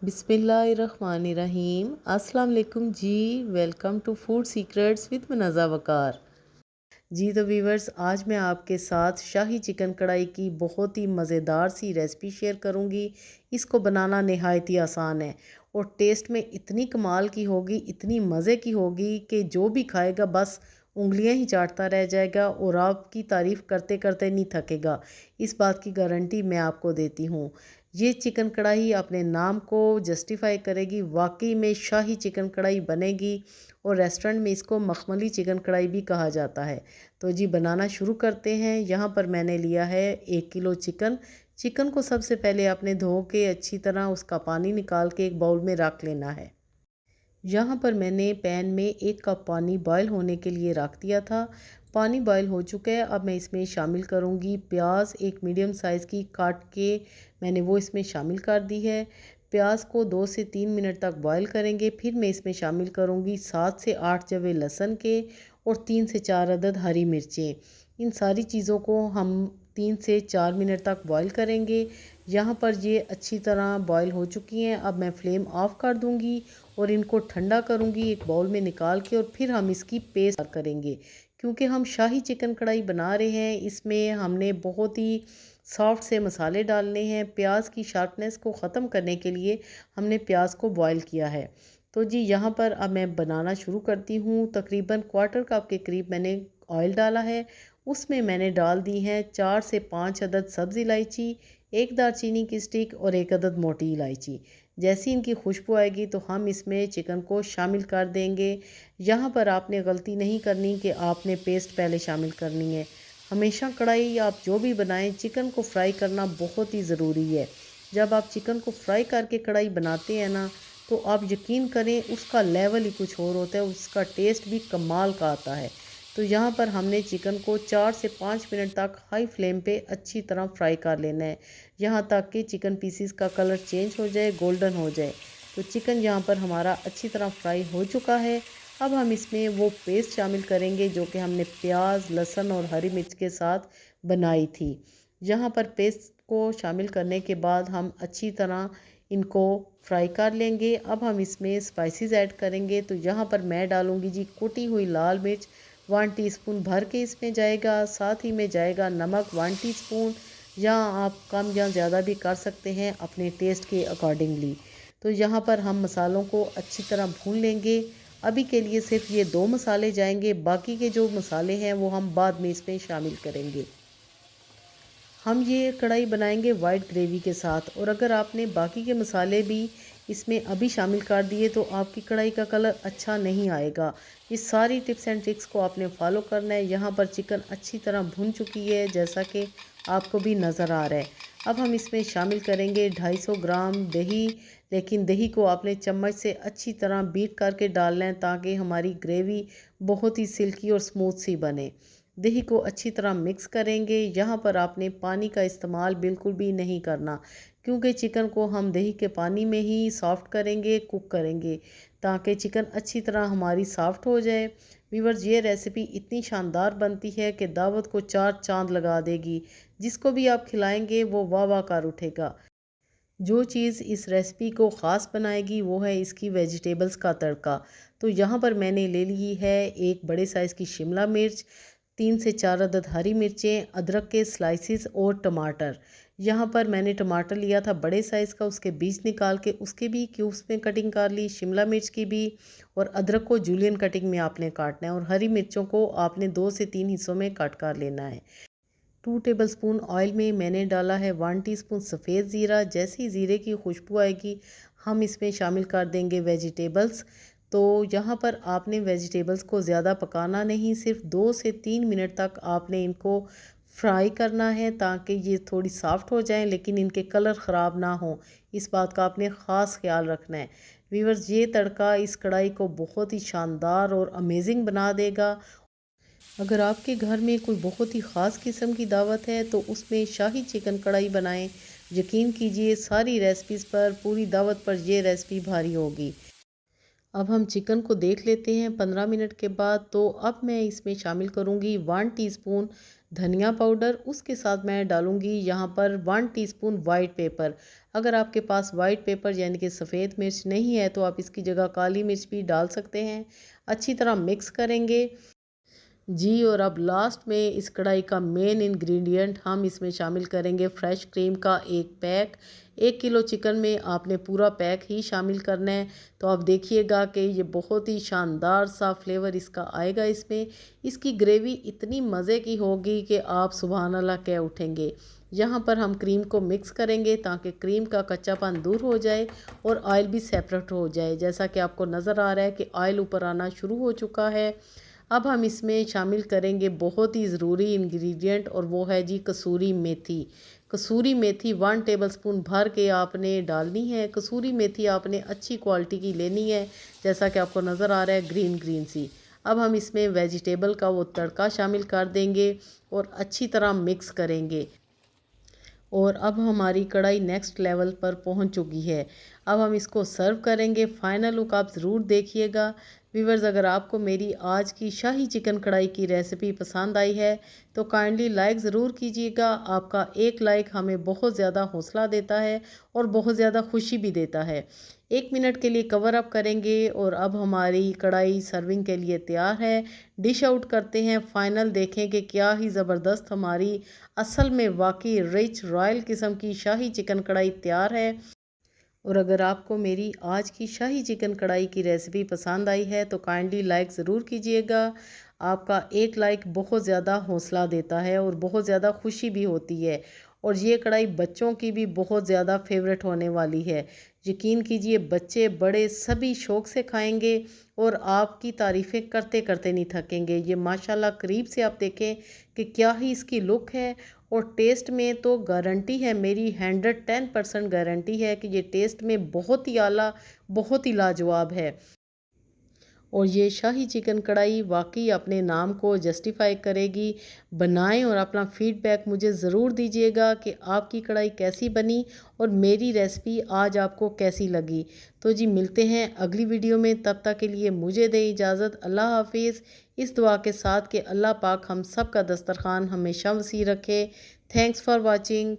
बिस्मिल्लाहिर्रहमानिर्रहीम। अस्सलाम वालेकुम जी। Welcome to food secrets with Munazza Waqar. जी तो व्यूवर्स, आज मैं आपके साथ शाही चिकन कढ़ाई की बहुत ही मज़ेदार सी रेसिपी शेयर करूंगी। इसको बनाना नहायत ही आसान है और टेस्ट में इतनी कमाल की होगी, इतनी मज़े की होगी कि जो भी खाएगा बस उंगलियां ही चाटता रह जाएगा और आपकी तारीफ़ करते करते नहीं थकेगा। इस बात की गारंटी मैं आपको देती हूँ। ये चिकन कढ़ाई अपने नाम को जस्टिफाई करेगी, वाकई में शाही चिकन कढ़ाई बनेगी और रेस्टोरेंट में इसको मखमली चिकन कढ़ाई भी कहा जाता है। तो जी बनाना शुरू करते हैं। यहाँ पर मैंने लिया है 1 किलो चिकन। चिकन को सबसे पहले आपने धो के अच्छी तरह उसका पानी निकाल के एक बाउल में रख लेना है। यहाँ पर मैंने पैन में 1 कप पानी बॉयल होने के लिए रख दिया था। पानी बॉयल हो चुका है। अब मैं इसमें शामिल करूँगी प्याज, एक मीडियम साइज़ की काट के मैंने वो इसमें शामिल कर दी है। प्याज को 2 से 3 मिनट तक बॉयल करेंगे। फिर मैं इसमें शामिल करूँगी 7 से 8 जवे लहसुन के और 3 से 4 अदद हरी मिर्चें। इन सारी चीज़ों को हम 3 से 4 मिनट तक बॉयल करेंगे। यहाँ पर ये अच्छी तरह बॉयल हो चुकी हैं। अब मैं फ्लेम ऑफ कर दूँगी और इनको ठंडा करूँगी एक बाउल में निकाल के, और फिर हम इसकी पेस्ट करेंगे। क्योंकि हम शाही चिकन कढ़ाई बना रहे हैं, इसमें हमने बहुत ही सॉफ्ट से मसाले डालने हैं। प्याज की शार्पनेस को ख़त्म करने के लिए हमने प्याज को बॉयल किया है। तो जी यहाँ पर अब मैं बनाना शुरू करती हूँ। तकरीबन क्वार्टर कप के करीब मैंने ऑयल डाला है। उसमें मैंने डाल दी हैं 4 से 5 अदद सब्ज़ इलायची, एक दालचीनी की स्टिक और एक अदद मोटी इलायची। जैसी इनकी खुशबू आएगी तो हम इसमें चिकन को शामिल कर देंगे। यहाँ पर आपने गलती नहीं करनी कि आपने पेस्ट पहले शामिल करनी है। हमेशा कढ़ाई आप जो भी बनाएं, चिकन को फ्राई करना बहुत ही ज़रूरी है। जब आप चिकन को फ्राई करके कढ़ाई बनाते हैं ना, तो आप यकीन करें उसका लेवल ही कुछ और होता है, उसका टेस्ट भी कमाल का आता है। तो यहाँ पर हमने चिकन को 4 से 5 मिनट तक हाई फ्लेम पे अच्छी तरह फ्राई कर लेना है, यहाँ तक कि चिकन पीसीस का कलर चेंज हो जाए, गोल्डन हो जाए। तो चिकन यहाँ पर हमारा अच्छी तरह फ्राई हो चुका है। अब हम इसमें वो पेस्ट शामिल करेंगे जो कि हमने प्याज, लहसुन और हरी मिर्च के साथ बनाई थी। यहाँ पर पेस्ट को शामिल करने के बाद हम अच्छी तरह इनको फ्राई कर लेंगे। अब हम इसमें स्पाइसेस ऐड करेंगे। तो यहाँ पर मैं डालूँगी जी कुटी हुई लाल मिर्च 1 टीस्पून भर के इसमें जाएगा। साथ ही में जाएगा नमक 1 टीस्पून, या आप कम या ज़्यादा भी कर सकते हैं अपने टेस्ट के अकॉर्डिंगली। तो यहाँ पर हम मसालों को अच्छी तरह भून लेंगे। अभी के लिए सिर्फ ये 2 मसाले जाएंगे, बाकी के जो मसाले हैं वो हम बाद में इसमें शामिल करेंगे। हम ये कढ़ाई बनाएंगे वाइट ग्रेवी के साथ, और अगर आपने बाकी के मसाले भी इसमें अभी शामिल कर दिए तो आपकी कढ़ाई का कलर अच्छा नहीं आएगा। इस सारी टिप्स एंड ट्रिक्स को आपने फॉलो करना है। यहाँ पर चिकन अच्छी तरह भुन चुकी है, जैसा कि आपको भी नज़र आ रहा है। अब हम इसमें शामिल करेंगे 250 ग्राम दही, लेकिन दही को आपने चम्मच से अच्छी तरह बीट करके डालना है ताकि हमारी ग्रेवी बहुत ही सिल्की और स्मूथ सी बने। दही को अच्छी तरह मिक्स करेंगे। यहाँ पर आपने पानी का इस्तेमाल बिल्कुल भी नहीं करना, क्योंकि चिकन को हम दही के पानी में ही सॉफ्ट करेंगे, कुक करेंगे, ताकि चिकन अच्छी तरह हमारी सॉफ्ट हो जाए। व्यूअर्स, ये रेसिपी इतनी शानदार बनती है कि दावत को 4 चांद लगा देगी। जिसको भी आप खिलाएंगे वो वाह वाह कर उठेगा। जो चीज़ इस रेसिपी को ख़ास बनाएगी वो है इसकी वेजिटेबल्स का तड़का। तो यहाँ पर मैंने ले ली है एक बड़े साइज़ की शिमला मिर्च, 3 से 4 अदद हरी मिर्चें, अदरक के स्लाइसिस और टमाटर। यहाँ पर मैंने टमाटर लिया था बड़े साइज़ का, उसके बीज निकाल के उसके भी क्यूब्स में कटिंग कर ली, शिमला मिर्च की भी, और अदरक को जूलियन कटिंग में आपने काटना है, और हरी मिर्चों को आपने 2 से 3 हिस्सों में कट कर लेना है। 2 टेबलस्पून ऑयल में मैंने डाला है 1 टीस्पून सफ़ेद ज़ीरा। जैसे ही ज़ीरे की खुशबू आएगी हम इसमें शामिल कर देंगे वेजिटेबल्स। तो यहाँ पर आपने वेजिटेबल्स को ज़्यादा पकाना नहीं, सिर्फ 2 से 3 मिनट तक आपने इनको फ्राई करना है ताकि ये थोड़ी सॉफ्ट हो जाएं, लेकिन इनके कलर ख़राब ना हो। इस बात का आपने ख़ास ख्याल रखना है। व्यूअर्स, ये तड़का इस कढ़ाई को बहुत ही शानदार और अमेजिंग बना देगा। अगर आपके घर में कोई बहुत ही ख़ास किस्म की दावत है तो उसमें शाही चिकन कढ़ाई बनाएं। यकीन कीजिए सारी रेसिपीज़ पर, पूरी दावत पर ये रेसिपी भारी होगी। अब हम चिकन को देख लेते हैं 15 मिनट के बाद। तो अब मैं इसमें शामिल करूंगी 1 टीस्पून धनिया पाउडर। उसके साथ मैं डालूंगी यहाँ पर 1 टीस्पून वाइट पेपर। अगर आपके पास वाइट पेपर यानी कि सफ़ेद मिर्च नहीं है तो आप इसकी जगह काली मिर्च भी डाल सकते हैं। अच्छी तरह मिक्स करेंगे जी। और अब लास्ट में इस कढ़ाई का मेन इंग्रेडिएंट हम इसमें शामिल करेंगे फ्रेश क्रीम का एक पैक। 1 किलो चिकन में आपने पूरा पैक ही शामिल करना है। तो आप देखिएगा कि ये बहुत ही शानदार सा फ्लेवर इसका आएगा इसमें। इसकी ग्रेवी इतनी मज़े की होगी कि आप सुभान अल्लाह कह उठेंगे। यहाँ पर हम क्रीम को मिक्स करेंगे ताकि क्रीम का कच्चापन दूर हो जाए और ऑयल भी सेपरेट हो जाए। जैसा कि आपको नज़र आ रहा है कि ऑयल ऊपर आना शुरू हो चुका है। अब हम इसमें शामिल करेंगे बहुत ही ज़रूरी इंग्रेडिएंट और वो है जी कसूरी मेथी। कसूरी मेथी 1 टेबलस्पून भर के आपने डालनी है। कसूरी मेथी आपने अच्छी क्वालिटी की लेनी है, जैसा कि आपको नज़र आ रहा है ग्रीन ग्रीन सी। अब हम इसमें वेजिटेबल का वो तड़का शामिल कर देंगे और अच्छी तरह मिक्स करेंगे। और अब हमारी कढ़ाई नेक्स्ट लेवल पर पहुंच चुकी है। अब हम इसको सर्व करेंगे। फाइनल लुक आप ज़रूर देखिएगा। व्यूअर्स, अगर आपको मेरी आज की शाही चिकन कढ़ाई की रेसिपी पसंद आई है तो काइंडली लाइक ज़रूर कीजिएगा। आपका एक लाइक हमें बहुत ज़्यादा हौसला देता है और बहुत ज़्यादा खुशी भी देता है। 1 मिनट के लिए कवर अप करेंगे और अब हमारी कढ़ाई सर्विंग के लिए तैयार है। डिश आउट करते हैं। फाइनल देखें कि क्या ही ज़बरदस्त हमारी असल में वाकई रिच रॉयल किस्म की शाही चिकन कढ़ाई तैयार है। और अगर आपको मेरी आज की शाही चिकन कढ़ाई की रेसिपी पसंद आई है तो काइंडली लाइक ज़रूर कीजिएगा। आपका एक लाइक बहुत ज़्यादा हौसला देता है और बहुत ज़्यादा खुशी भी होती है। और ये कढ़ाई बच्चों की भी बहुत ज़्यादा फेवरेट होने वाली है। यकीन कीजिए बच्चे बड़े सभी शौक़ से खाएंगे और आपकी तारीफ़ें करते करते नहीं थकेंगे। ये माशाल्लाह करीब से आप देखें कि क्या ही इसकी लुक है। और टेस्ट में तो गारंटी है मेरी 110% गारंटी है कि ये टेस्ट में बहुत ही आला, बहुत ही लाजवाब है। और ये शाही चिकन कढ़ाई वाकई अपने नाम को जस्टिफाई करेगी। बनाएं और अपना फीडबैक मुझे ज़रूर दीजिएगा कि आपकी कढ़ाई कैसी बनी और मेरी रेसिपी आज आपको कैसी लगी। तो जी मिलते हैं अगली वीडियो में, तब तक के लिए मुझे दें इजाज़त। अल्लाह हाफिज़। इस दुआ के साथ कि अल्लाह पाक हम सब का दस्तरखान हमेशा वसी रखे। Thanks for watching.